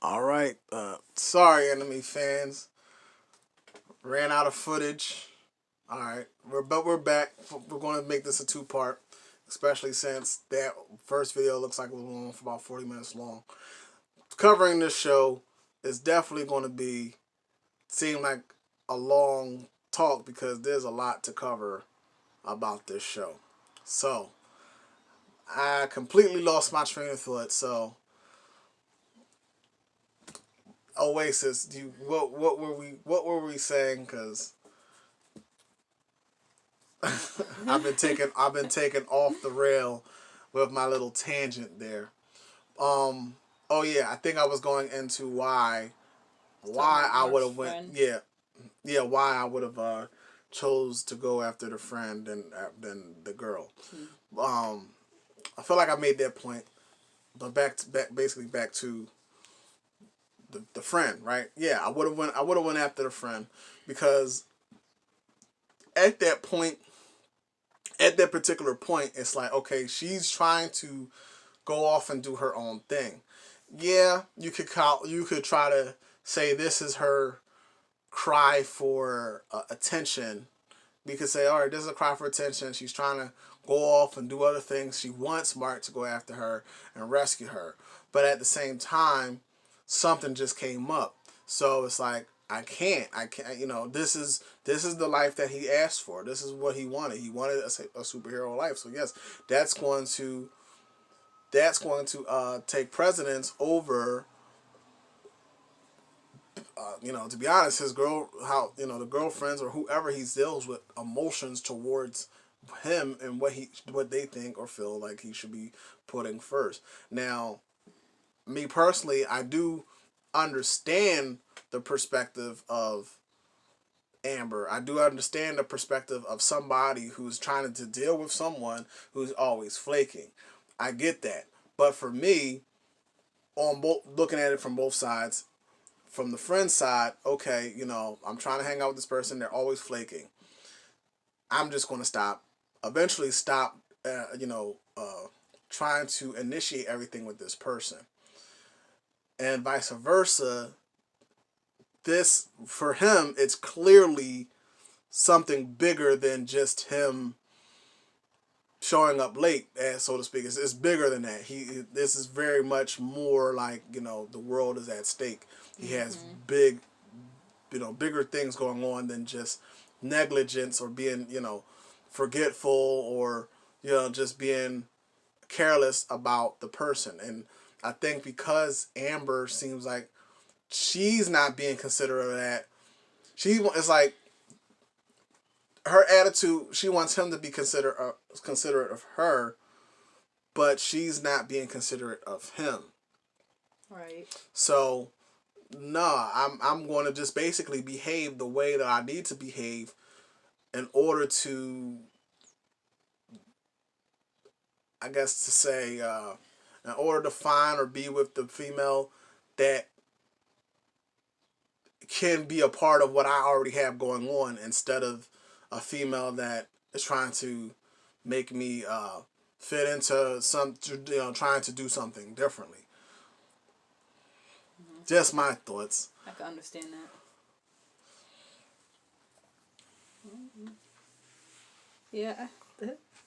All right. Sorry, enemy fans. Ran out of footage. All right. We're back. We're going to make this a two-part, especially since that first video looks like it was long for about 40 minutes long. Covering this show is definitely going to seem like a long talk because there's a lot to cover about this show. So I completely lost my train of thought. So Oasis, what were we saying? Because I've been taken off the rail with my little tangent there. Um. Oh yeah, I think I was going into Talking why about I would Mark's have went friend. why I would have chose to go after the friend than the girl. Hmm. Um. I feel like I made that point, but basically back to the friend, right? Yeah, I would have went after the friend because at that point, at that particular point, it's like okay, she's trying to go off and do her own thing. Yeah, you could try to say this is her cry for attention. We could say, all right, this is a cry for attention. She's trying to go off and do other things. She wants Mark to go after her and rescue her, but at the same time, something just came up. So it's like I can't. This is the life that he asked for. This is what he wanted. He wanted a superhero life. So yes, that's going to take precedence over to be honest, his girl, how the girlfriends or whoever he deals with, emotions towards him and what they think or feel like he should be putting first. Now, me personally, I do understand the perspective of Amber. I do understand the perspective of somebody who's trying to deal with someone who's always flaking. I get that, but for me, on both looking at it from both sides, from the friend side, okay, I'm trying to hang out with this person. They're always flaking. I'm just going to eventually stop, trying to initiate everything with this person. And vice versa. This, for him, it's clearly something bigger than just him showing up late, so to speak. It's bigger than that. This is very much more like, the world is at stake. He has Mm-hmm. bigger things going on than just negligence or being, forgetful or, just being careless about the person. And I think because Amber seems like she's not being considerate of that, it's like her attitude, she wants him to be considerate of her, but she's not being considerate of him. Right. So no, I'm going to just basically behave the way that I need to behave in order to, I guess to say, in order to find or be with the female that can be a part of what I already have going on instead of a female that is trying to make me fit into trying to do something differently. Mm-hmm. Just my thoughts. I can understand that. Mm-hmm. Yeah,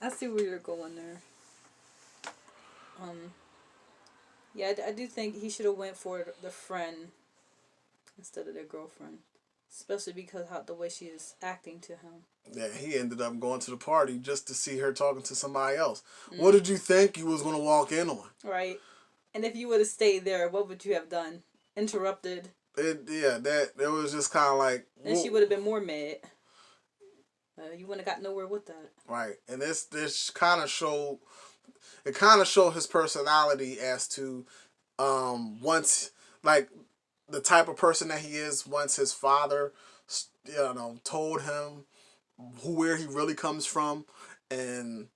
I see where you're going there. Um, yeah, I do think he should have went for the friend instead of their girlfriend, especially because how the way she is acting to him. Yeah, he ended up going to the party just to see her talking to somebody else. What Mm, did you think you was gonna walk in on? right. And if you would have stayed there, what would you have done? Interrupted. That was just kind of like Then she would have been more mad. You wouldn't have got nowhere with that. right, and this kind of showed his personality as to once like the type of person that he is once his father told him where he really comes from, and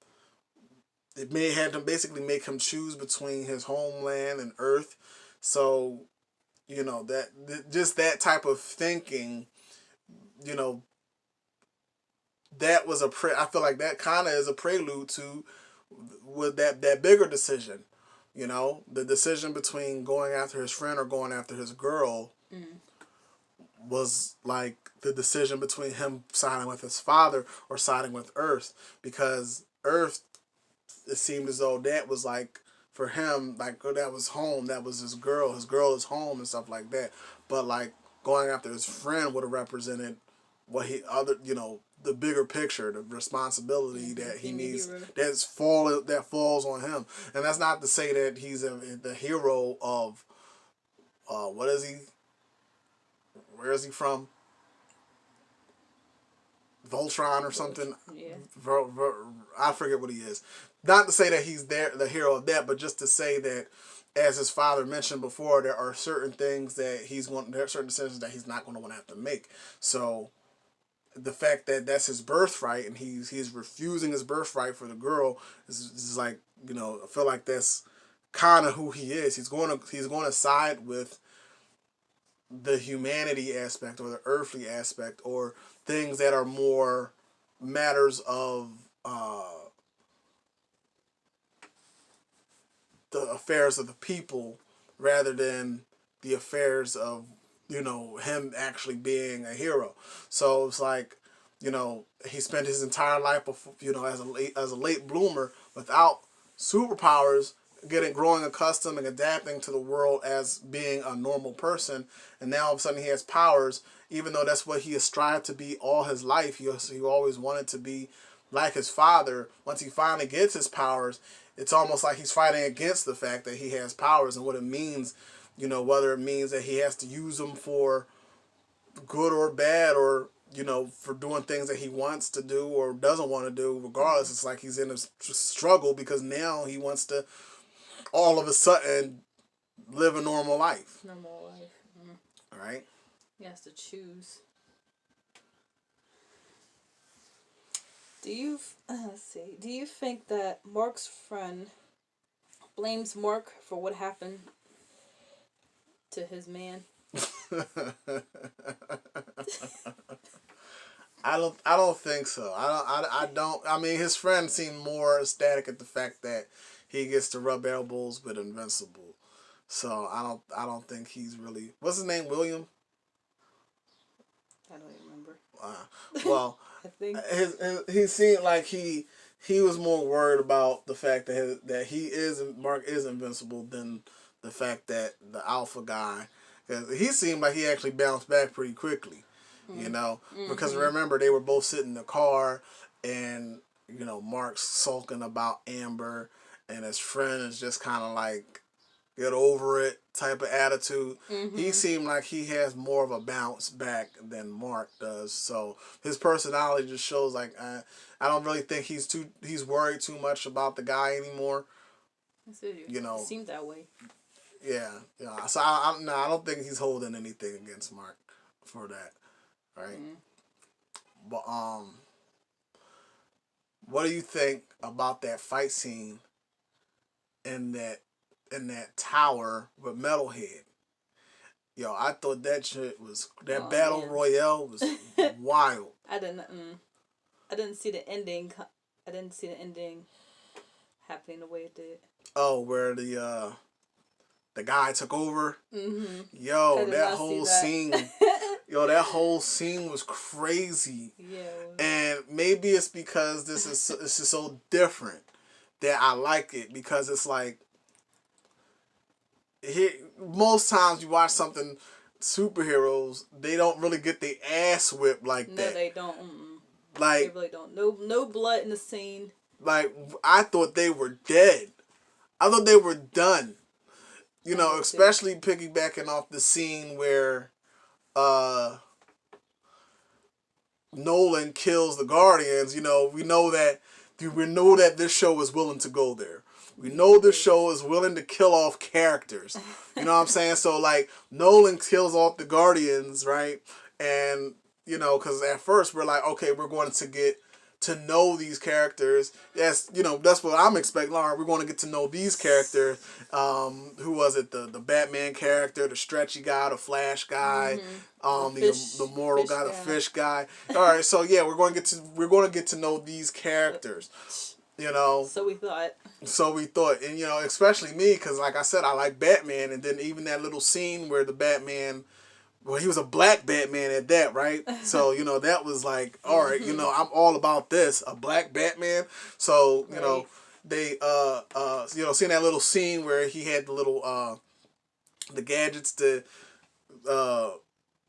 it may have to basically make him choose between his homeland and Earth. So just that type of thinking, you know, that was I feel like that kind of is a prelude to with that bigger decision. You know, the decision between going after his friend or going after his girl Mm. was like the decision between him siding with his father or siding with Earth, because Earth, it seemed as though that was like, for him, like, oh, that was home, that was his girl is home and stuff like that. But like going after his friend would have represented what he other, you know, the bigger picture, the responsibility Mm-hmm. that he Being a needs, hero. that falls on him. And that's not to say that he's the hero of what is he, where is he from, Voltron or something. Yeah. I forget what he is. Not to say that he's there, the hero of that, but just to say that, as his father mentioned before, there are certain things that there are certain decisions that he's not going to want to have to make. So the fact that that's his birthright and he's refusing his birthright for the girl is like, you know, I feel like that's kind of who he is. He's going to side with the humanity aspect or the earthly aspect, or things that are more matters of uh, the affairs of the people, rather than the affairs of, you know, him actually being a hero. So it's like, you know, he spent his entire life before, you know, as a late bloomer without superpowers, getting growing accustomed and adapting to the world as being a normal person, and now all of a sudden he has powers, even though that's what he has strived to be all his life. He always wanted to be like his father. Once he finally gets his powers, it's almost like he's fighting against the fact that he has powers and what it means, you know, whether it means that he has to use them for good or bad, or, you know, for doing things that he wants to do or doesn't want to do. Regardless, it's like he's in a struggle, because now he wants to all of a sudden live a normal life. Normal life. Mm. Right? He has to choose. Do you let's see? Do you think that Mark's friend blames Mark for what happened to his man? I don't think so. I mean, his friend seemed more ecstatic at the fact that he gets to rub elbows with Invincible. So I don't think he's really, what's his name, William? I don't even remember. Well, I think. he seemed like he was more worried about the fact that he is, Mark is invincible, than the fact that the alpha guy, 'cause he seemed like he actually bounced back pretty quickly, you know, because Mm-hmm. remember they were both sitting in the car, and, you know, Mark's sulking about Amber, and his friend is just kind of like, get over it type of attitude. He Mm-hmm. seemed like he has more of a bounce back than Mark does. So his personality just shows like, I don't really think he's worried too much about the guy anymore. You It know, seemed that way. yeah, yeah. So no, I don't think he's holding anything against Mark for that, right? Mm. But what do you think about that fight scene in that tower with Metalhead? Yo, I thought that Oh battle man. royale was wild. I didn't. I didn't see the ending. I didn't see the ending happening the way it did. Oh, where the guy took over. Mm-hmm. I Yo, did not see that. that whole scene was crazy. Yeah. It was. And maybe it's because this is so different that I like it, because it's like, here, most times you watch something, superheroes, they don't really get their ass whipped like No, that. they don't. Mm-mm. They Like really don't. No, no blood in the scene. like I thought they were dead. I thought they were done. You I know, did too. especially piggybacking off the scene where uh Nolan kills the Guardians. You know, we know that this show is willing to go there. We Yeah, know it this is. show is willing to kill off characters. You know what I'm saying? So like, Nolan kills off the Guardians, right? And, you know, because at first we're like, okay, we're going to get to know these characters. Yes, you know, that's what I'm expecting. All right, we're going to get to know these characters. Who was it? The Batman character, the stretchy guy, the Flash guy, Mm-hmm. the mortal Fish guy, the guy. fish guy. All right, so yeah, we're going to get to know these But characters. You know, So we thought. so we thought, and especially me, because like I said, I like Batman, and then even that little scene where the Batman, well, he was a black Batman at that, right? So that was like, all right, I'm all about this, a black Batman. So Right. they seeing that little scene where he had the little the gadgets to uh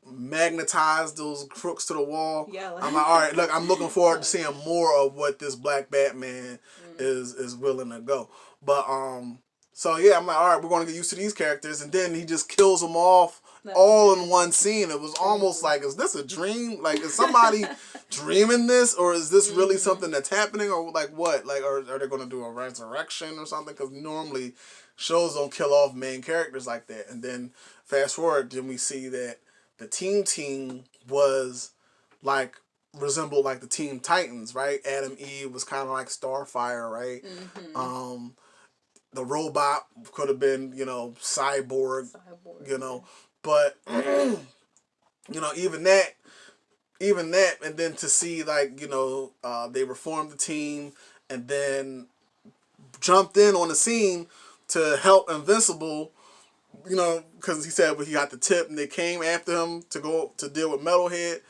magnetize those crooks to the wall. Yeah. I'm like, all right, look, I'm looking forward to seeing more of what this black Batman is willing to go. But so yeah, I'm like, all right, we're going to get used to these characters, and then he just kills them off all in one scene. It was almost like, is this a dream? Like, is somebody dreaming this, or is this really something that's happening, or like what? Like, are they going to do a resurrection or something? Because normally shows don't kill off main characters like that. And then fast forward, then we see that the team was like resembled like the Teen Titans, right? Adam Eve was kind of like Starfire, right? The robot could have been, Cyborg, but even that, and then to see like they reformed the team and then jumped in on the scene to help Invincible. Because he said when he got the tip and they came after him to go to deal with Metalhead.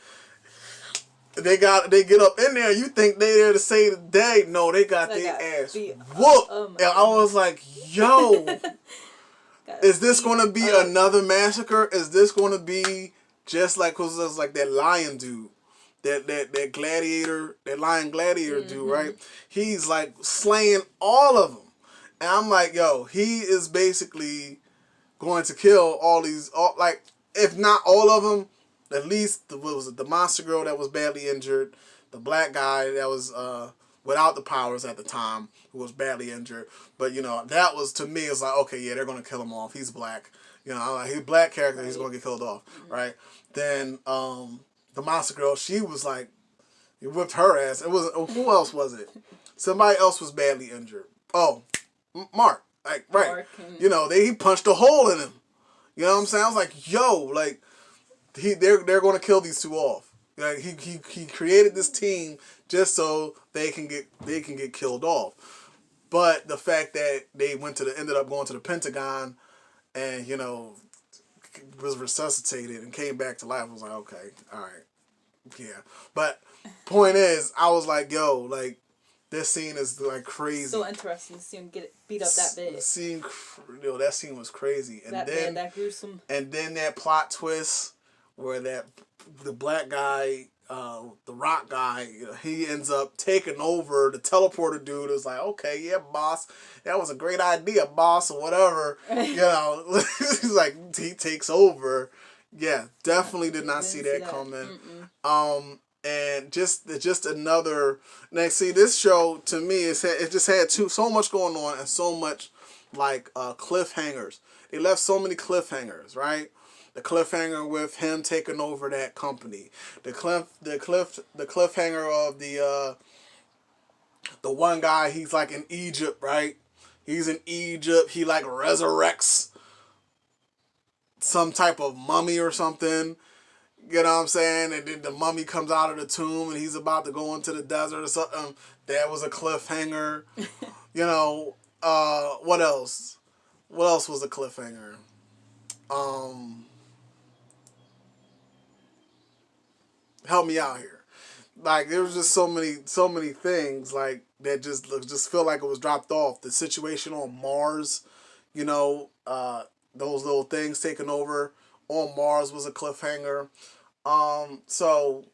They get up in there. You think they there to save the day? No, they got their ass whooped. And I was like, "Yo, is this going to be another massacre? Is this going to be just like cause it was like that lion dude, that gladiator, that lion gladiator dude, right? He's like slaying all of them, and I'm like, yo, he is basically going to kill like if not all of them, at least what was it, the monster girl that was badly injured, the black guy that was without the powers at the time who was badly injured. But that was, to me, it's like, okay, yeah, they're gonna kill him off. He's black. Like, he's a black character. Right. He's gonna get killed off, right? Then the monster girl, she was like, he whipped her ass. It was who else was it? Somebody else was badly injured. Oh, Mark. Like, right. He punched a hole in him. You know what I'm saying? I was like, yo, like, they're going to kill these two off. Like, he created this team just so they can get killed off. But the fact that they ended up going to the Pentagon and, was resuscitated and came back to life, I was like, okay, all right. Yeah. But point is, I was like, yo, like, this scene is like crazy. So interesting to see him get beat up that bad. That scene was crazy, and that gruesome. And then that plot twist where the black guy, the rock guy, he ends up taking over. The teleporter dude is like, okay, yeah, boss, that was a great idea, boss, or whatever. He's like, he takes over. Yeah, definitely did not see that coming. And just another. Now, see, this show to me it just had so much going on and so much like cliffhangers. They left so many cliffhangers, right? The cliffhanger with him taking over that company. The cliffhanger of the one guy. He's like in Egypt, right? He's in Egypt. He like resurrects some type of mummy or something. You know what I'm saying? And then the mummy comes out of the tomb and he's about to go into the desert or something. That was a cliffhanger. What else? What else was a cliffhanger? Help me out here. Like, there was just so many things like that just feel like it was dropped off. The situation on Mars, those little things taking over on Mars was a cliffhanger. So,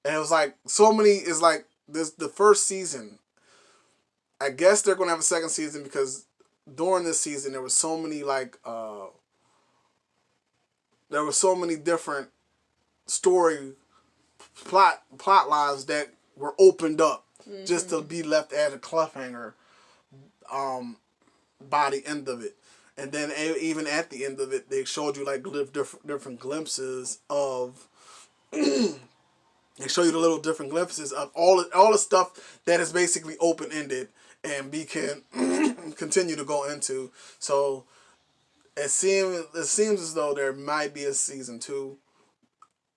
and it was like so many. It's like this the first season. I guess they're gonna have a second season because during this season there was so many there were so many different story plot lines that were opened up just to be left as a cliffhanger by the end of it. And then even at the end of it, they showed you like different glimpses of. They show you the little different glimpses of all the stuff that is basically open ended and we can continue to go into. So it seems as though there might be a season 2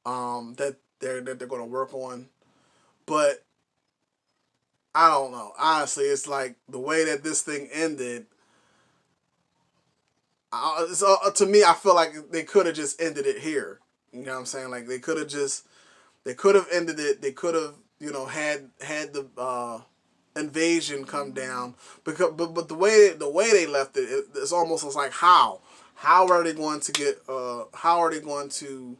that they're going to work on, but I don't know. Honestly, it's like the way that this thing ended. To me, I feel like they could have just ended it here. You know what I'm saying? Like they could have ended it. They could have, had the invasion come down, but the way they left it's almost like how are they going to how are they going to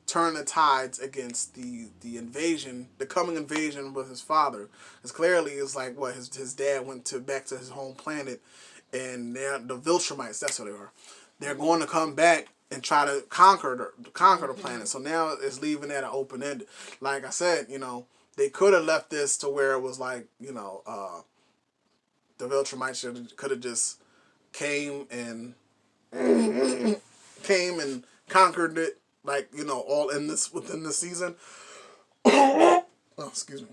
turn the tides against the invasion, the coming invasion with his father? Because clearly it's like what his dad went to back to his home planet, and they're the Viltrumites. That's what they are. They're going to come back and try to conquer the planet. So now it's leaving that open ended. Like I said, they could have left this to where it was like, the Viltrumites could have just came and came and conquered it, like, all in this within the season. Oh, excuse me.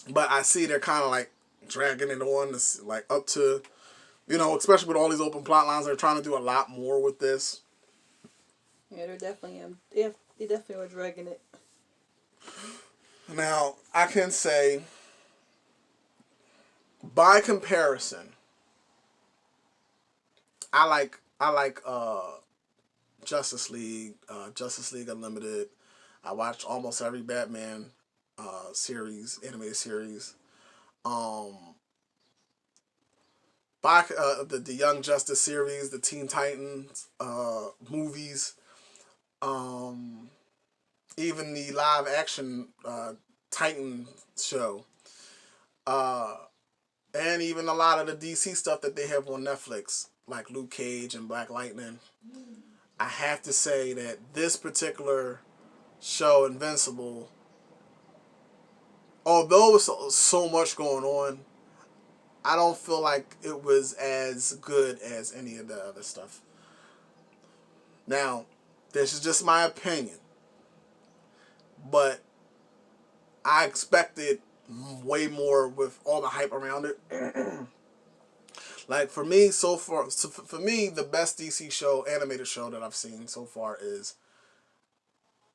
But I see they're kind of like dragging it on, this, like up to, especially with all these open plot lines, they're trying to do a lot more with this. Yeah, they're definitely they definitely were dragging it. Now I can say, by comparison, I like Justice League Unlimited. I watched almost every Batman series, animated series. Um, the Young Justice series, the Teen Titans movies, um, even the live action Titan show, uh, and even a lot of the DC stuff that they have on Netflix, like Luke Cage and Black Lightning. I have to say that this particular show, Invincible, although it's so much going on, I don't feel like it was as good as any of the other stuff. Now, this is just my opinion, but I expected way more with all the hype around it. Like, for me, for me, the best DC show, animated show that I've seen so far is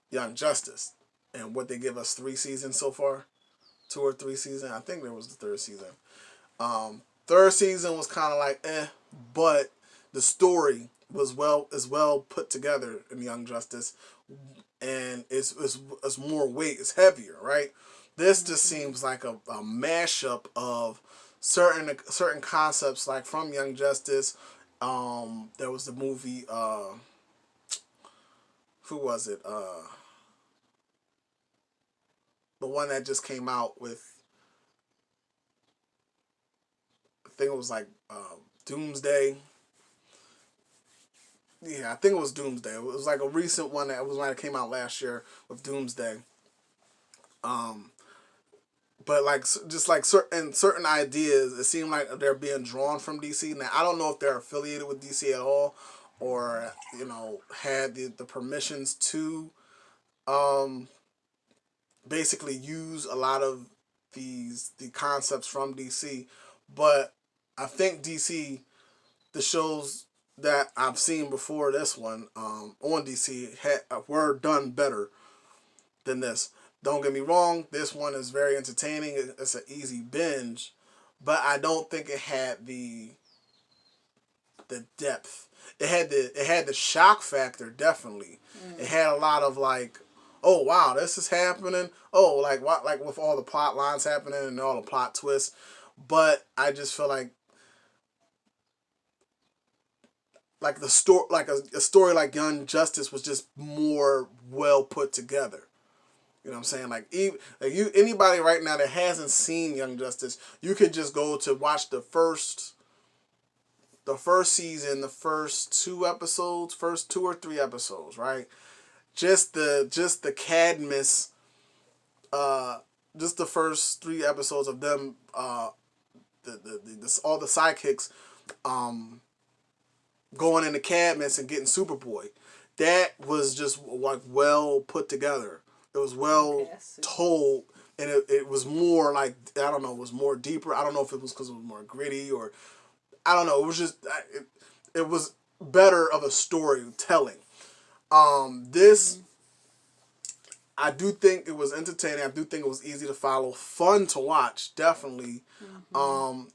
Young Justice, and what they give us 3 seasons so far, 2 or 3 seasons. I think there was the third season. Third season was kind of like but the story was well put together in Young Justice, and it's more weight, it's heavier, right? This just seems like a mashup of certain concepts, like from Young Justice. There was the movie. Who was it? The one that just came out with. I think it was like Doomsday. Yeah, I think it was Doomsday. It was like a recent one that was when it came out last year with Doomsday. Um, but like just like certain ideas, it seemed like they're being drawn from DC. Now I don't know if they're affiliated with DC at all, or had the permissions to um, basically use a lot of the concepts from DC. But I think DC, the shows that I've seen before this one on DC were done better than this. Don't get me wrong, this one is very entertaining. It's an easy binge, but I don't think it had the depth. It had the shock factor, definitely. It had a lot of like, oh wow, this is happening. Oh, like what, like with all the plot lines happening and all the plot twists. But I just feel like the story, like a story like Young Justice was just more well put together. You know what I'm saying? Like, even, like you, anybody right now that hasn't seen Young Justice, you could just go to watch the first season, the first 2 or 3 episodes, right? Just the Cadmus, uh, just the first 3 episodes of them, all the sidekicks, um, going into Cadmus and getting Superboy. That was just like well put together. It was well Okay, I see. told, and it was more like, I don't know, it was more deeper. I don't know if it was because it was more gritty, or I don't know. It was just it was better of a storytelling. This I do think it was entertaining. I do think it was easy to follow, fun to watch, definitely. Mm-hmm. Um,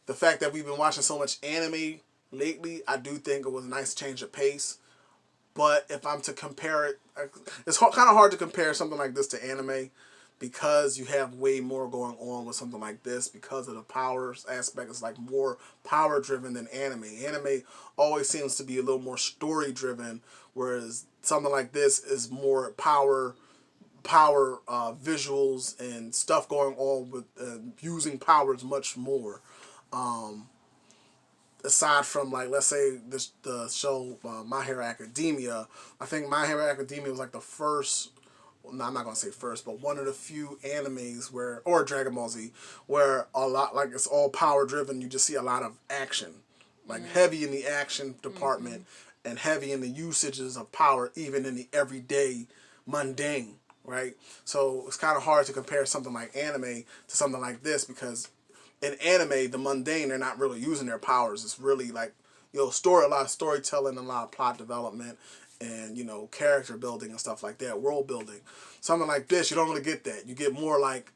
the fact that we've been watching so much anime lately, I do think it was a nice change of pace. But if I'm to compare it, it's kind of hard to compare something like this to anime because you have way more going on with something like this because of the powers aspect. It's like more power driven than anime. Anime always seems to be a little more story driven, whereas something like this is more power visuals and stuff going on with using powers much more. Um, Aside from like let's say the show My Hero Academia, I think My Hero Academia was like the first. Well, no, I'm not gonna say first, but one of the few animes where, or Dragon Ball Z, where a lot like it's all power driven. You just see a lot of action, like heavy in the action Mm-hmm. department and heavy in the usages of power, even in the everyday mundane. Right, so it's kind of hard to compare something like anime to something like this because in anime, the mundane, they're not really using their powers. It's really like, a lot of storytelling, a lot of plot development, and, character building and stuff like that, world building. Something like this, you don't really get that. You get more like,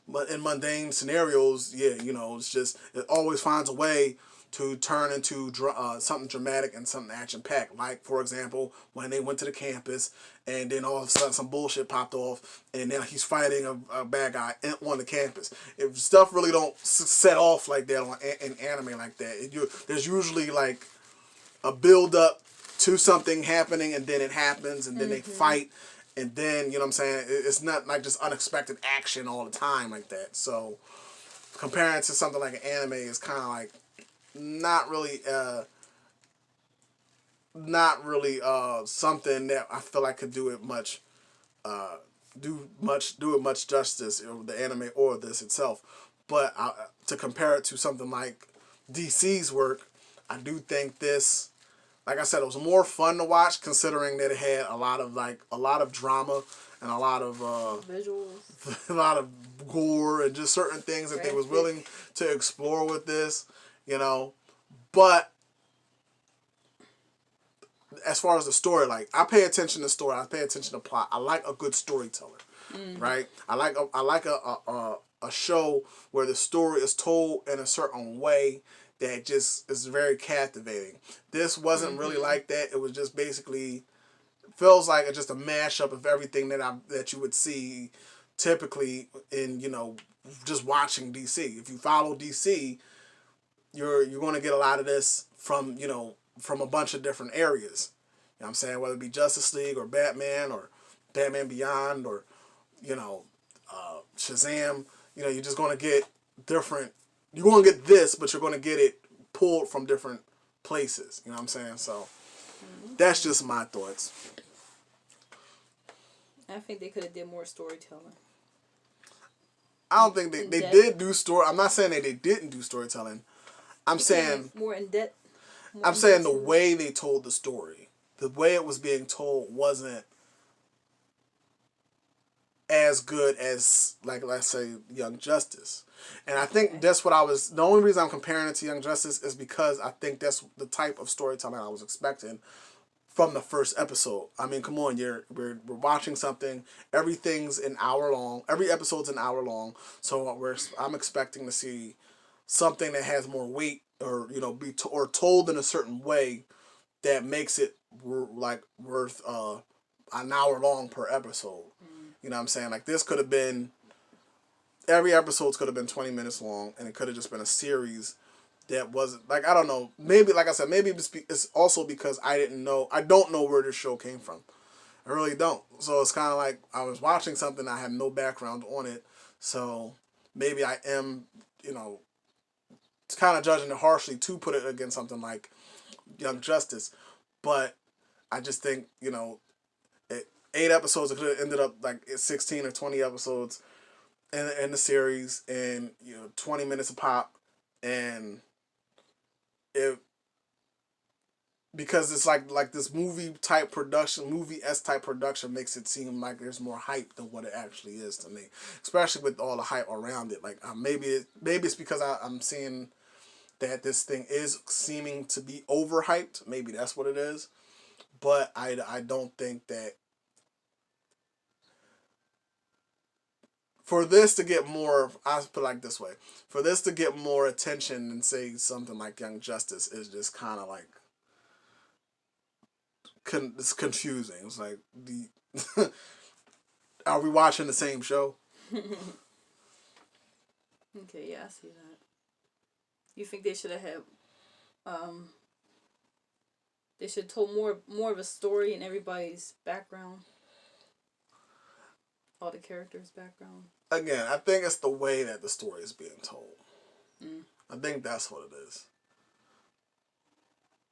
but in mundane scenarios, yeah, it's just, it always finds a way to turn into something dramatic and something action packed. Like, for example, when they went to the campus and then all of a sudden some bullshit popped off and now he's fighting a bad guy on the campus. If stuff really don't set off like that in anime like that, there's usually like a build up to something happening and then it happens and then they Mm-hmm. fight and then, what I'm saying, it's not like just unexpected action all the time like that. So comparing it to something like an anime is kind of like not really something that I feel like could uh, do it much justice, the anime or this itself. But to compare it to something like DC's work, I do think this, like I said, it was more fun to watch considering that it had a lot of drama and a lot of Visuals. a lot of gore and just certain things that they was Graphic. willing to explore with this, you know. But as far as the story, like I pay attention to story, I pay attention to plot. I like a good storyteller, Mm-hmm. right? I like a show where the story is told in a certain way that just is very captivating. This wasn't really Mm-hmm. like that. It was just basically feels like it's just a mashup of everything that you would see typically in just watching DC. If you follow DC, you're going to get a lot of this from from a bunch of different areas. You know what I'm saying? Whether it be Justice League or Batman Beyond or you know Shazam. You're just going to get different. You're going to get this, but you're going to get it pulled from different places. You know what I'm saying? So that's Okay. just my thoughts. I think they could have did more storytelling. I don't think In they depth. did do story. I'm not saying that they didn't do storytelling. I'm They could have saying went more in depth. More I'm saying the into. way they told the story, the way it was being told wasn't as good as like let's say Young Justice. And I think Okay. that's what I was the only reason I'm comparing it to Young Justice is because I think that's the type of storytelling I was expecting from the first episode. I mean, come on, we're watching something. Everything's an hour long. Every episode's an hour long. So I'm expecting to see something that has more weight, or or told in a certain way that makes it like worth an hour long per episode. Mm. You know what I'm saying? Like this could have been every episode could have been 20 minutes long, and it could have just been a series that wasn't like I don't know. Maybe like I said, maybe it's also because I don't know where this show came from. I really don't. So it's kind of like I was watching something I had no background on it. So maybe I am, you know, kind of judging it harshly to put it against something like Young Justice. But I just think, 8 episodes, it could have ended up like 16 or 20 episodes in the series, and 20 minutes a pop, and it because it's like this movie s type production makes it seem like there's more hype than what it actually is to me, especially with all the hype around it. Like maybe it's because I'm seeing that this thing is seeming to be overhyped. Maybe that's what it is. But I don't think that for this to get more, I put it like this way, for this to get more attention than say something like Young Justice is just kind of like it's confusing. It's like the are we watching the same show? Okay, yeah, I see that. You think they should have had, um, they should have told more of a story in everybody's background, all the characters' background. Again, I think it's the way that the story is being told. Mm. I think that's what it is.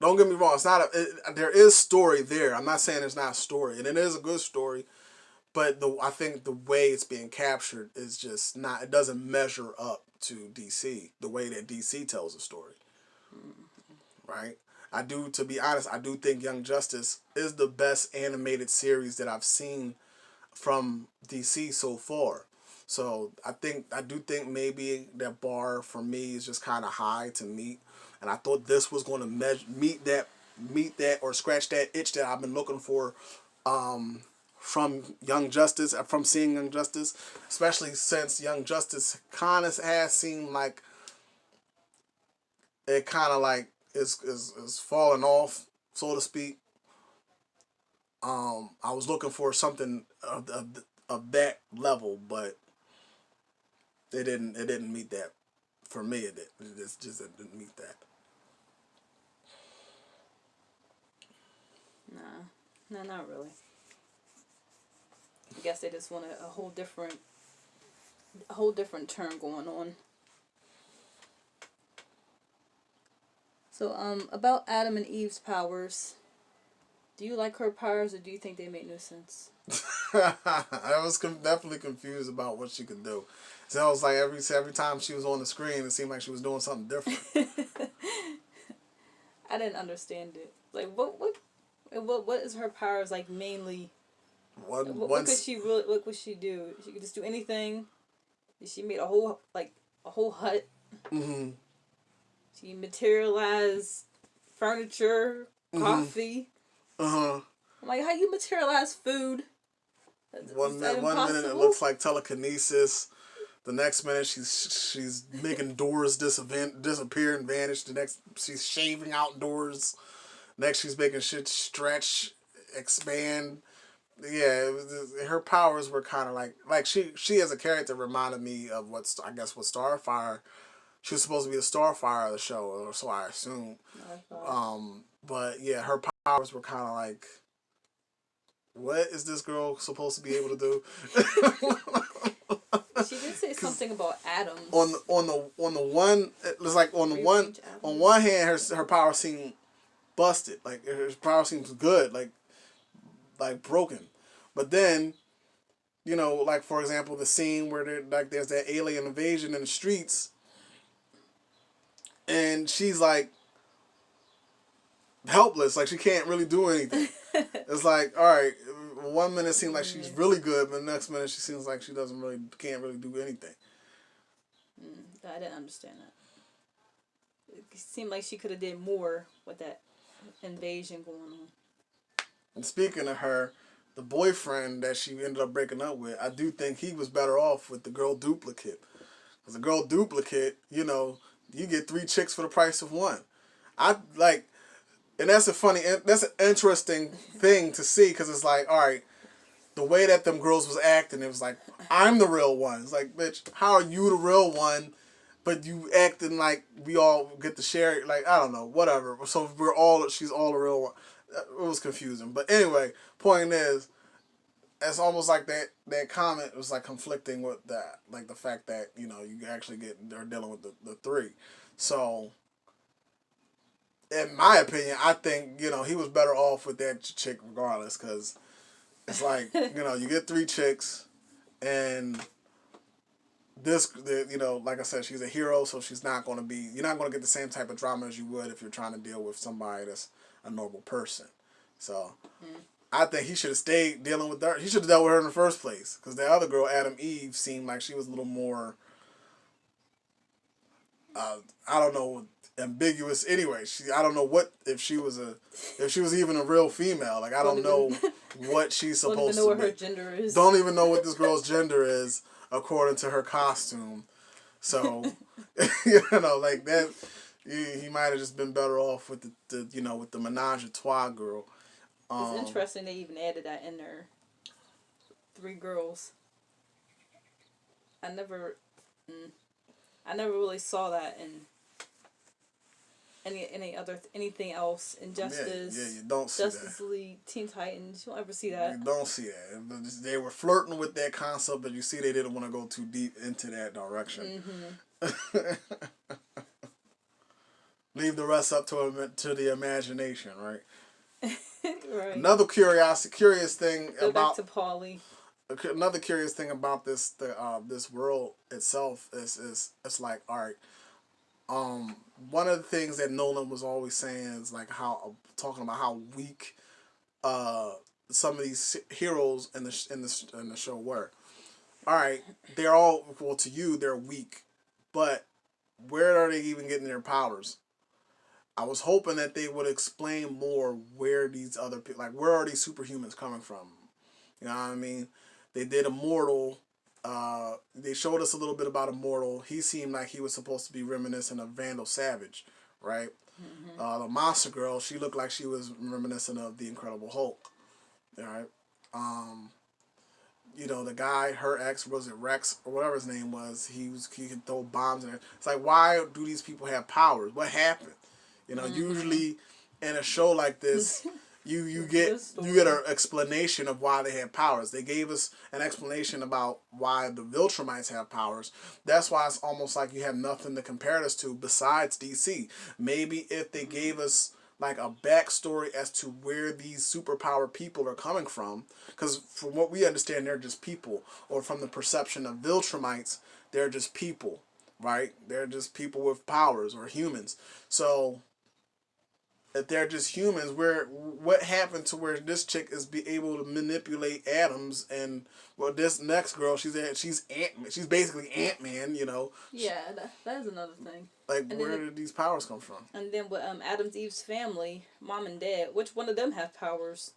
Don't get me wrong. It's not there is story there. I'm not saying there's not a story, and it is a good story. But I think the way it's being captured is just not. It doesn't measure up to DC the way that DC tells a story. Right. To be honest, I do think Young Justice is the best animated series that I've seen from DC so far. So I do think maybe that bar for me is just kind of high to meet, and I thought this was going to meet that or scratch that itch that I've been looking for, from Young Justice, from seeing Young Justice, especially since Young Justice kind of has seemed like it kind of like is falling off, so to speak. I was looking for something of that level, but it didn't meet that. For me, it just didn't meet that. Nah, no, not really. I guess they just want a whole different turn going on. So, about Adam and Eve's powers. Do you like her powers, or do you think they make no sense? I was definitely confused about what she could do. So I was like, every time she was on the screen, it seemed like she was doing something different. I didn't understand it. Like, what is her powers like mainly? What could she really? What could she do? She could just do anything. She made a whole hut. Mm-hmm. She materialized furniture, coffee. Uh-huh. I'm like, how you materialize food? One minute it looks like telekinesis. The next minute she's making doors disappear and vanish. The next she's shaving outdoors. Next she's making shit stretch, expand. Yeah, her powers were kind of like she as a character reminded me of what Starfire. She was supposed to be the Starfire of the show, or so I assume. But yeah, her powers were kind of like, what is this girl supposed to be able to do? She did say something about atoms. On the one, it was like on one hand, her power seemed busted. Like her power seems good, like broken. But then, like for example, the scene where there's that alien invasion in the streets, and she's like helpless, like she can't really do anything. It's like, all right, 1 minute it seems like she's really good, but the next minute she seems like she can't really do anything. I didn't understand that. It seemed like she could have did more with that invasion going on. And speaking of her, the boyfriend that she ended up breaking up with, I do think he was better off with the girl duplicate. Because the girl duplicate, you get 3 chicks for the price of one. And that's that's an interesting thing to see, because it's like, all right, the way that them girls was acting, it was like, I'm the real one. It's like, bitch, how are you the real one, but you acting like we all get to share it? Like, I don't know, whatever. So she's all the real one. It was confusing. But anyway, point is, it's almost like that comment was like conflicting with that, like the fact that, you actually they're dealing with the 3. So, in my opinion, I think, he was better off with that chick regardless, because it's like, you get 3 chicks, and like I said, she's a hero, so you're not going to get the same type of drama as you would if you're trying to deal with somebody that's a normal person. So, I think he should have stayed dealing with her. He should have dealt with her in the first place, because the other girl, Adam Eve, seemed like she was a little more, I don't know, ambiguous. Anyway, I don't know if she was even a real female. Like, I don't know what she's supposed to be. Don't even know what her gender is. Don't even know what this girl's gender is. according to her costume. So, like that, he might have just been better off with the with the menage a trois girl. It's interesting they even added that in there. 3 girls. I never, I never really saw that in anything else. Injustice. Yeah, you don't see Justice that. League, Teen Titans. You don't ever see that. You don't see that. They were flirting with that concept, but you see they didn't want to go too deep into that direction. Leave the rest up to the imagination, right? Right. Another curious thing Go about back to Paulie. Another curious thing about this world itself is it's like, all right, one of the things that Nolan was always saying is like how talking about how weak some of these heroes in the show were. All right, they're all, well, to you they're weak, but where are they even getting their powers? I was hoping that they would explain more where these other people, like, where are these superhumans coming from? You know what I mean? They did Immortal. They showed us a little bit about Immortal. He seemed like he was supposed to be reminiscent of Vandal Savage, right? The Monster Girl, she looked like she was reminiscent of the Incredible Hulk, all right? The guy, her ex, was it Rex or whatever his name was? He could throw bombs in there. It's like, why do these people have powers? What happened? Usually in a show like this, you get an explanation of why they have powers. They gave us an explanation about why the Viltrumites have powers. That's why it's almost like you have nothing to compare this to besides DC. Maybe if they gave us like a backstory as to where these superpowered people are coming from, because from what we understand, they're just people, or from the perception of Viltrumites, they're just people, right? They're just people with powers, or humans. So if they're just humans, what happened to where this chick is be able to manipulate atoms, and well, this next girl, she's basically Ant-Man, Yeah, that is another thing. Like, and where did these powers come from? And then with Adam's Eve's family, mom and dad, which one of them have powers?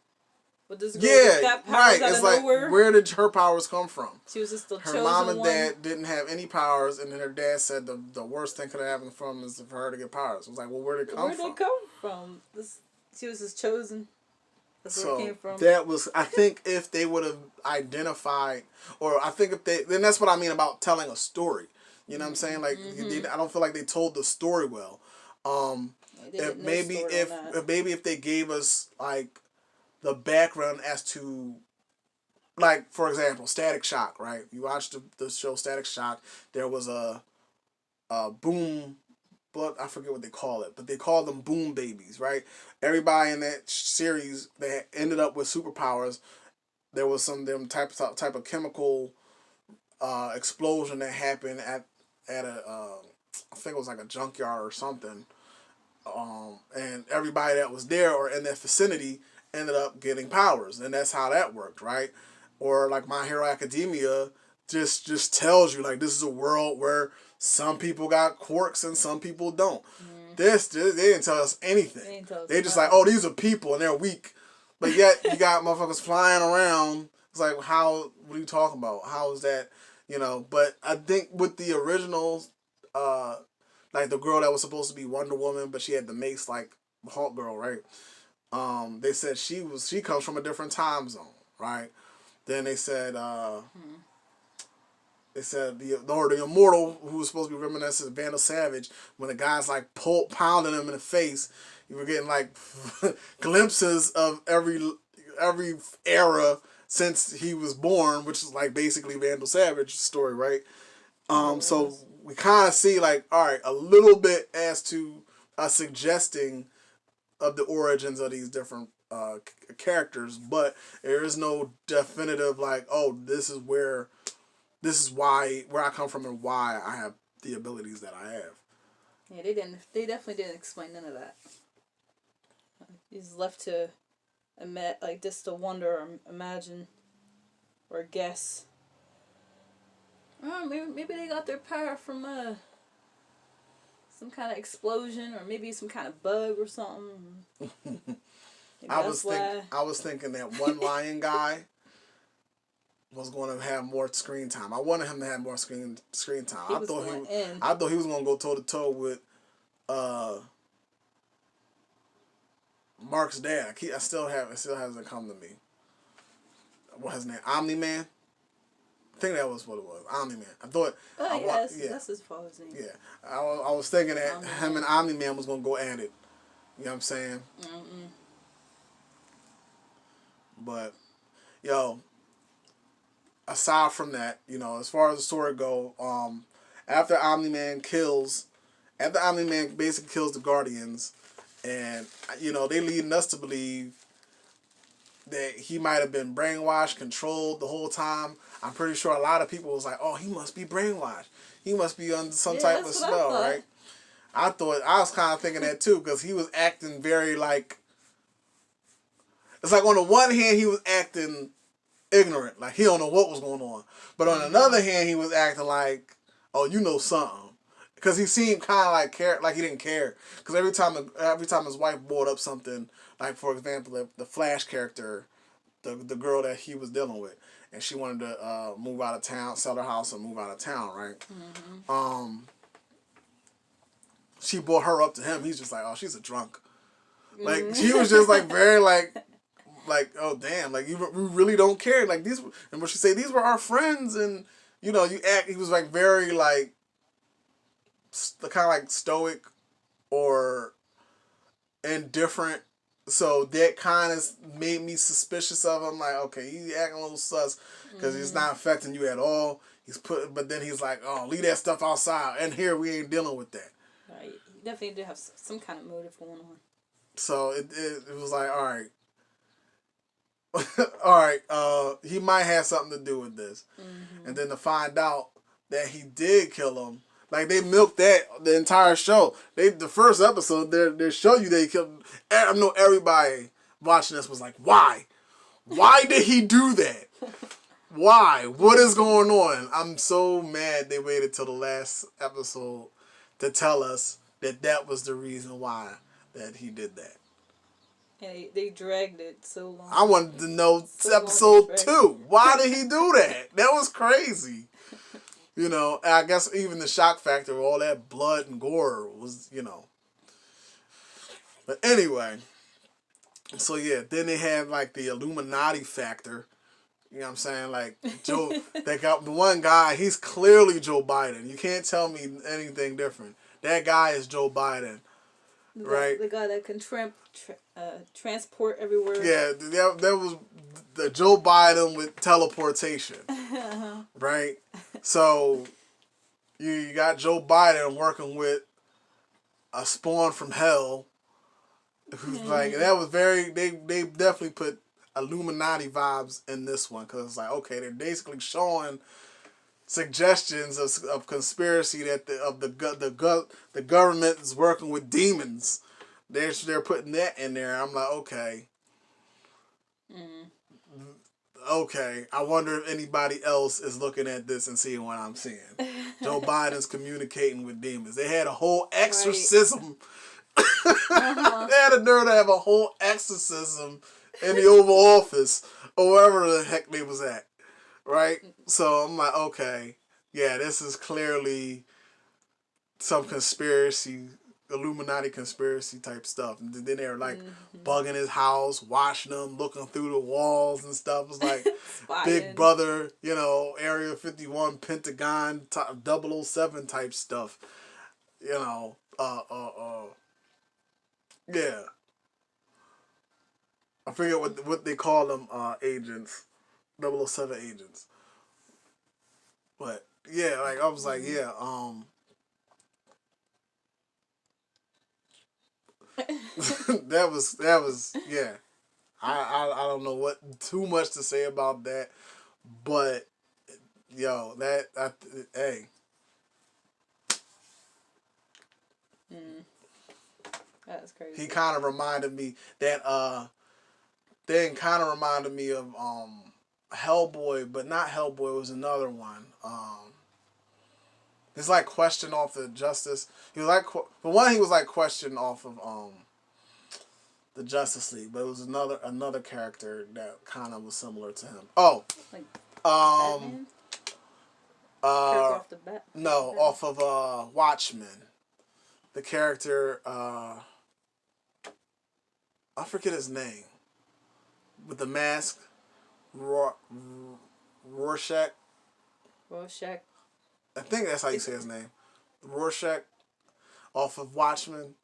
But this girl just got powers out of nowhere. Like, where did her powers come from? She was just the her chosen mom and one. dad didn't have any powers, and then her dad said the worst thing could have happened from is for her to get powers. It was like, well, where did it come from? Where did it come from? She was just chosen. That's where it came from. That was, I think, if they would have identified, or I think then that's what I mean about telling a story. You know what I'm saying? Like, I don't feel like they told the story well. Maybe if they gave us like the background as to, like, for example, Static Shock, right? You watched the show Static Shock. There was a boom, but I forget what they call it, but they call them boom babies, right? Everybody in that series that ended up with superpowers, there was some them type of chemical explosion that happened at a I think it was like a junkyard or something, and everybody that was there or in that vicinity ended up getting powers, and that's how that worked, right? Or like My Hero Academia just tells you, like, this is a world where some people got quirks and some people don't. They didn't tell us anything. They just like, oh, these are people and they're weak, but yet you got motherfuckers flying around. It's like, what are you talking about? How is that? But I think with the originals, like the girl that was supposed to be Wonder Woman, but she had the mace like Hulk girl, right? They said she comes from a different time zone, right? Then they said the Immortal, who was supposed to be reminiscent of Vandal Savage, when the guy's like pounding him in the face, you were getting like glimpses of every era since he was born, which is like basically Vandal Savage story, right? So we kind of see, like, all right, a little bit as to a suggesting of the origins of these different characters, but there is no definitive, like, oh, this is where I come from and why I have the abilities that I have. Yeah, they definitely didn't explain none of that. He's left to just to wonder or imagine or guess. Maybe they got their power from some kind of explosion, or maybe some kind of bug or something. I was thinking that one lion guy, was going to have more screen time. I wanted him to have more screen time. I thought he was going to go toe to toe with uh, Mark's dad. It still hasn't come to me. What's his name? Omni Man. I think that was what it was. Omni Man. I thought. That's his father's name. Yeah, I was thinking that Omni-Man. Him and Omni Man was going to go at it. You know what I'm saying? Mm-mm. But yo, aside from that, as far as the story go, after Omni Man basically kills the Guardians, and they leading us to believe that he might have been brainwashed, controlled the whole time. I'm pretty sure a lot of people was like, "Oh, he must be brainwashed. He must be under some type of spell, right?" I was kind of thinking that too, because he was acting very like. It's like on the one hand he was acting ignorant, like he don't know what was going on, but on another hand he was acting like, "Oh, you know something," because he seemed kind of like he didn't care. Because every time his wife brought up something, like for example the Flash character, the girl that he was dealing with, and she wanted to move out of town, sell her house and move out of town, right? Mm-hmm. She brought her up to him. He's just like, "Oh, she's a drunk." Like she was just like very like, oh damn, like you really don't care, like these, and what she say, these were our friends, and you act. He was like very like, kind of like stoic or indifferent, so that kind of made me suspicious of him. Like, okay, he acting a little sus because it's not affecting you at all. But then he's like, "Oh, leave that stuff outside, and here we ain't dealing with that." Right, he definitely did have some kind of motive going on. So it was like, all right. All right, he might have something to do with this. And then to find out that he did kill him, like they milked that the entire show. The first episode, they show you they killed him. I know everybody watching this was like, why did he do that? Why? What is going on? I'm so mad they waited till the last episode to tell us that was the reason why that he did that. And they dragged it so long. I wanted to know episode 2. Why did he do that? That was crazy. I guess even the shock factor of all that blood and gore was, But anyway, so yeah, then they have like the Illuminati factor. You know what I'm saying? Like Joe, they got the one guy, he's clearly Joe Biden. You can't tell me anything different. That guy is Joe Biden. Right? The guy that can transport everywhere. Yeah, that was the Joe Biden with teleportation. Right? So, you got Joe Biden working with a spawn from hell. Who's like, that was very, they definitely put Illuminati vibes in this one. Because it's like, okay, they're basically showing suggestions of conspiracy that the government is working with demons. They're putting that in there. I'm like, okay. Okay, I wonder if anybody else is looking at this and seeing what I'm seeing. Joe Biden's communicating with demons. They had a whole exorcism. Right. They had a nerve to have a whole exorcism in the Oval Office or wherever the heck they was at. Right? So I'm like, okay, yeah, this is clearly some conspiracy, Illuminati conspiracy type stuff. And then they were like bugging his house, watching him, looking through the walls and stuff. It was like Big Brother, Area 51, Pentagon, 007 type stuff. Yeah. I forget what they call them, agents, 007 agents. But yeah, like I was like, yeah, that was yeah. I don't know what too much to say about that, but yo, hey. That's crazy. He kind of reminded me that then kind of reminded me of Hellboy, but not Hellboy. It was another one. It's like question off the Justice. He was like, for one, he was like question off of the Justice League, but it was another character that kind of was similar to him. Oh, like Um, Batman. Character uh, off the bat. no, off of Watchmen. The character, I forget his name, with the mask, Rorschach. Rorschach. I think that's how you say his name. Rorschach, off of Watchmen.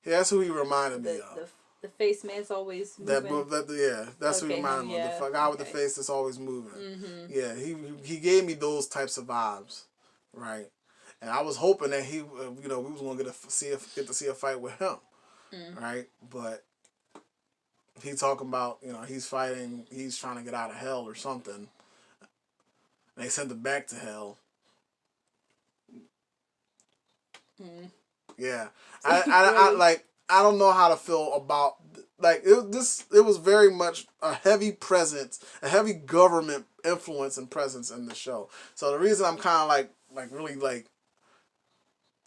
Yeah, that's who he reminded me of. The face man's always moving. That's who he Okay, reminded him, me of. yeah. The guy with the Okay. face that's always moving. Mm-hmm. Yeah, he gave me those types of vibes, right? And I was hoping that he, we was gonna get to see a fight with him, right? But he talking about, he's fighting, he's trying to get out of hell or something. And they sent him back to hell. Mm. Yeah, I like. I don't know how to feel about, like, it was very much a heavy presence, a heavy government influence and presence in the show. So the reason I'm kind of like really like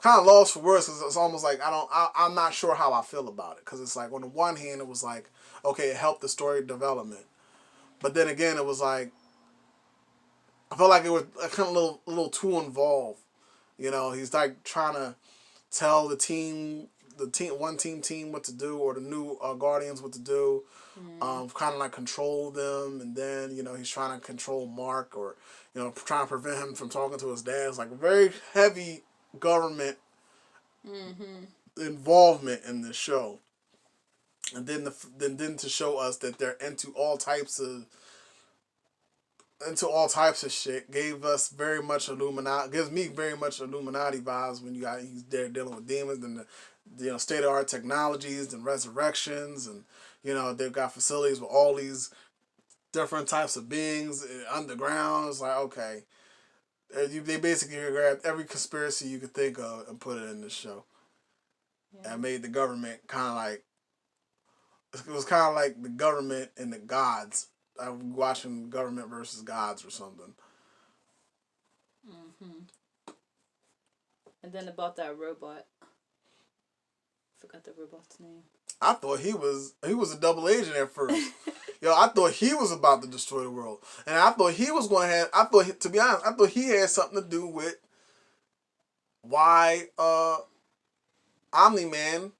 kind of lost for words is it's almost like I'm not sure how I feel about it, because it's like on the one hand it was like, okay, it helped the story development, but then again it was like I felt like it was kind of a little too involved. He's like trying to tell one team what to do, or the new Guardians what to do. Kind of like control them, and then he's trying to control Mark, or trying to prevent him from talking to his dad. It's like a very heavy government involvement in this show, and then to show us that they're into all types of shit gave us very much Illuminati. Gives me very much Illuminati vibes when he's there dealing with demons and the state of art technologies and resurrections, and they've got facilities with all these different types of beings underground. It's like, okay, they basically grabbed every conspiracy you could think of and put it in this show, and made the government kind of like, it was kind of like the government and the gods. I'm watching Government versus Gods or something. And then about that robot. Forgot the robot's name. I thought he was a double agent at first. I thought he was about to destroy the world, and I thought he was going to have. To be honest, I thought he had something to do with why Omni Man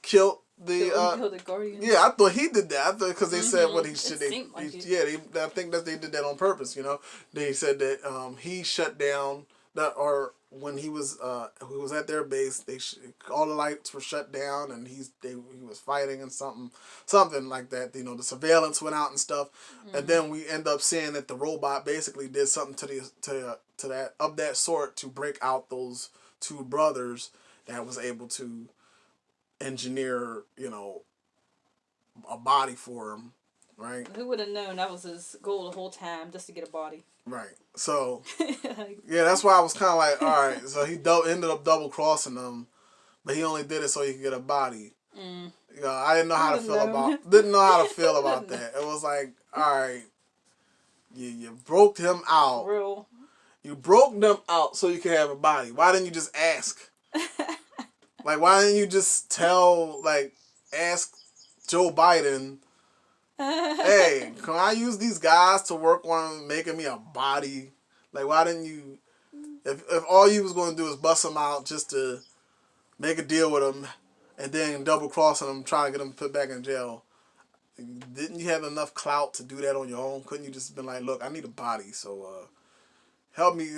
killed Killed the Guardians. Yeah, I thought he did that. I thought because they said what he should. I think that they did that on purpose. They said that he shut down that, or when he was at their base, all the lights were shut down, and he was fighting and something like that. The surveillance went out and stuff, and then we end up seeing that the robot basically did something to that of that sort to break out those two brothers that was able to engineer, a body for him, right? Who would have known that was his goal the whole time, just to get a body? Right. So, yeah, that's why I was kind of like, all right. So he ended up double crossing them, but he only did it so he could get a body. I didn't know how to feel about that. It was like, all right, you broke him out. Real. You broke them out so you could have a body. Why didn't you just ask? Like, why didn't you just ask Joe Biden, hey, can I use these guys to work on making me a body? Like, why didn't you, if all you was going to do is bust them out just to make a deal with them, and then double crossing them, trying to get them put back in jail, didn't you have enough clout to do that on your own? Couldn't you just been like, look, I need a body, so help me,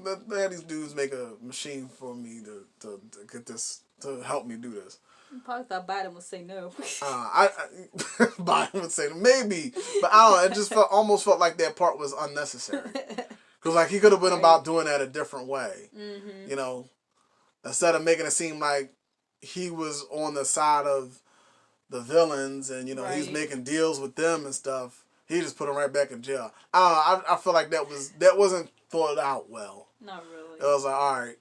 let these dudes make a machine for me to get this, to help me do this. Probably thought Biden would say no. Biden would say maybe, but I don't know. It just almost felt like that part was unnecessary, because like he could have been about doing that a different way. Instead of making it seem like he was on the side of the villains and he's making deals with them and stuff. He just put him right back in jail. I feel like that wasn't thought out well. Not really. It was like, all right.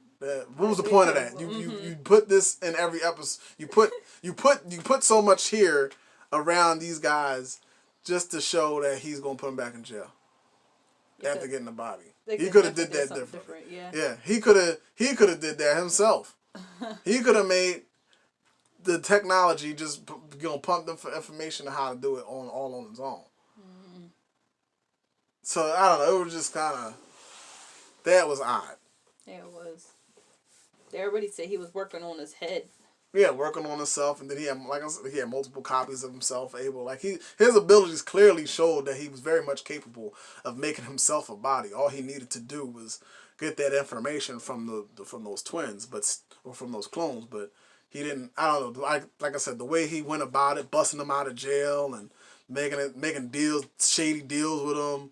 What was the point of that? You put this in every episode. You put so much here around these guys just to show that he's gonna put them back in jail after getting the body. He could have did that different. Yeah, he could have did that himself. He could have made the technology just pump them for information on how to do it all on his own. So I don't know. It was just kind of that was odd. Yeah, it was. They already said he was working on his head. Yeah, working on himself, and then he had, like I said, he had multiple copies of himself. His abilities clearly showed that he was very much capable of making himself a body. All he needed to do was get that information from from those twins, or from those clones. But he didn't. I don't know. Like I said, the way he went about it, busting them out of jail and making shady deals with them.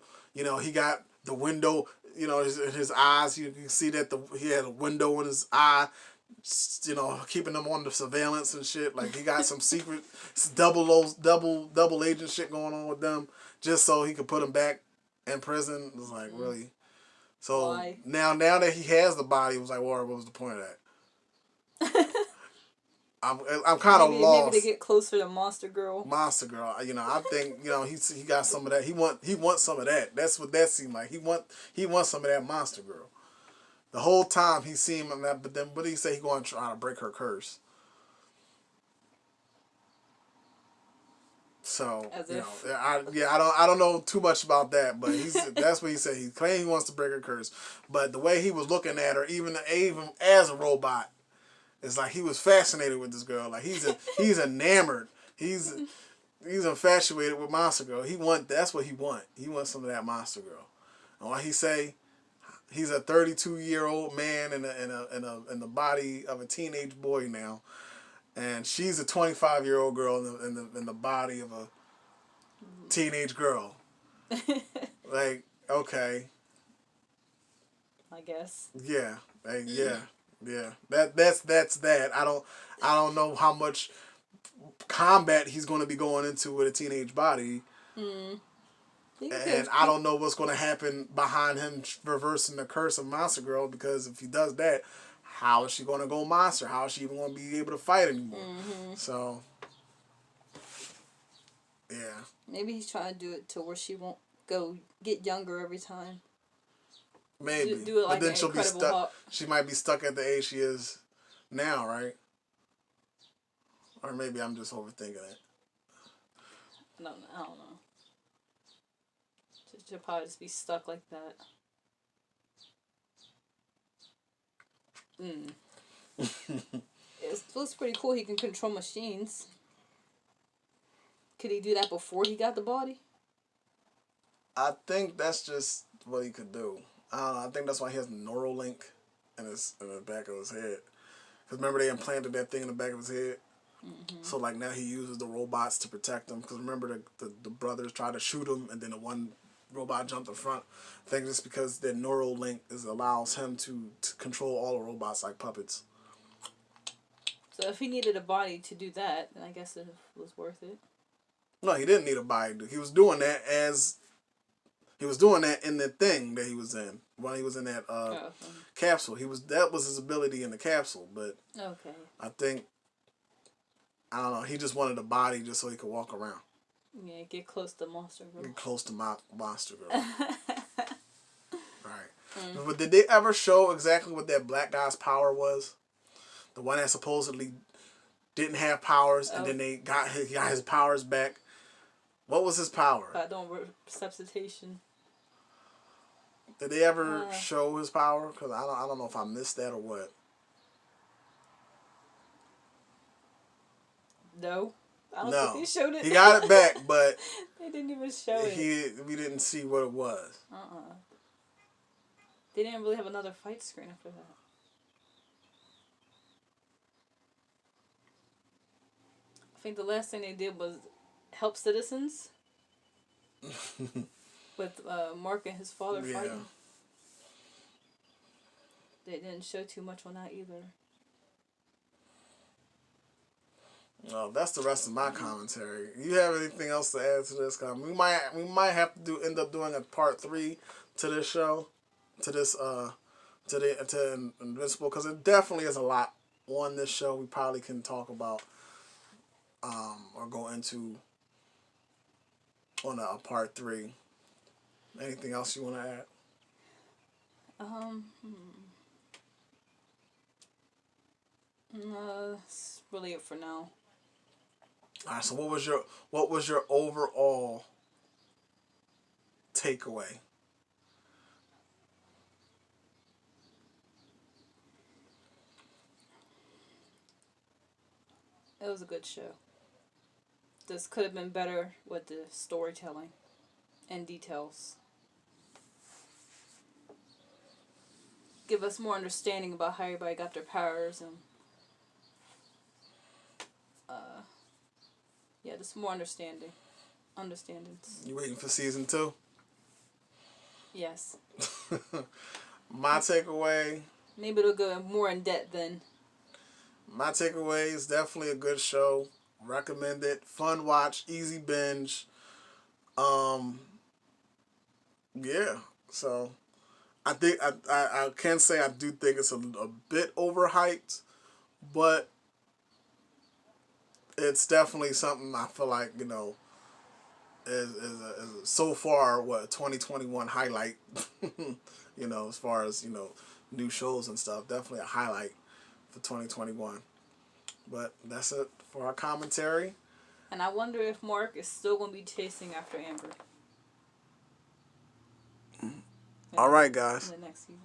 He got the window. His eyes. You can see that he had a window in his eye, keeping them on the surveillance and shit. Like he got some secret double agent shit going on with them, just so he could put them back in prison. It was like really. So why? now that he has the body, it was like, well, what was the point of that? I'm kind of lost. Maybe to get closer to Monster Girl. Monster Girl, I think he got some of that. He wants some of that. That's what that seemed like. He wants some of that Monster Girl. The whole time he seen him that, but then what did he say? He going to try to break her curse. So I don't know too much about that, but that's what he said. He claimed he wants to break her curse, but the way he was looking at her, even as a robot, it's like he was fascinated with this girl. Like he's enamored. He's infatuated with Monster Girl. That's what he want. He wants some of that Monster Girl. And what he say? He's a 32-year-old man in the body of a teenage boy now, and she's a 25-year-old girl in the body of a teenage girl. Like, okay. I guess. Yeah. Yeah. That's that. I don't know how much combat he's going to be going into with a teenage body. And I don't know what's going to happen behind him reversing the curse of Monster Girl, because if he does that, how is she going to go monster? How is she even going to be able to fight anymore? So, yeah. Maybe he's trying to do it to where she won't get younger every time. Maybe. Do it like, but then she'll be stuck. Hulk. She might be stuck at the age she is now, right? Or maybe I'm just overthinking it. No, I don't know. She'll probably just be stuck like that. It looks pretty cool. He can control machines. Could he do that before he got the body? I think that's just what he could do. I don't know. I think that's why he has Neuralink in the back of his head. Because remember they implanted that thing in the back of his head? So like now he uses the robots to protect him. Because remember the brothers tried to shoot him, and then the one robot jumped in front. I think it's because that Neuralink allows him to control all the robots like puppets. So if he needed a body to do that, then I guess it was worth it. No, he didn't need a body. He was doing that in the thing that he was in while he was in that capsule. That was his ability in the capsule, but okay. I think I don't know. He just wanted a body just so he could walk around. Yeah, get close to Monster Girl. Get close to Monster Girl. Right. But did they ever show exactly what that black guy's power was? The one that supposedly didn't have powers, and then he got his powers back. What was his power? Resuscitation. Did they ever show his power? Because I don't know if I missed that or what. No. I don't think they showed it. He got it back, but they didn't even show it. We didn't see what it was. They didn't really have another fight screen after that. I think the last thing they did was help citizens with Mark and his father fighting. They didn't show too much on that either. Well, that's the rest of my commentary. You have anything else to add to this? We might have to end up doing a part 3 to this show, to Invincible, because it definitely is a lot on this show. We probably can talk about or go into on a part 3. Anything else you want to add? No, that's really it for now. All right. So what was your overall takeaway It was a good show. This could have been better with the storytelling and details. Give us more understanding about how everybody got their powers and just more understandings. You waiting for season 2? Yes. My takeaway. Maybe it'll go more in depth then. My takeaway is definitely a good show. Recommend it. Fun watch. Easy binge. Yeah. So I think I can say I do think it's a bit overhyped, but it's definitely something I feel like, is so far what 2021 highlight. As far as new shows and stuff, definitely a highlight for 2021. But that's it for our commentary. And I wonder if Mark is still going to be chasing after Amber. All right, guys. In the next season.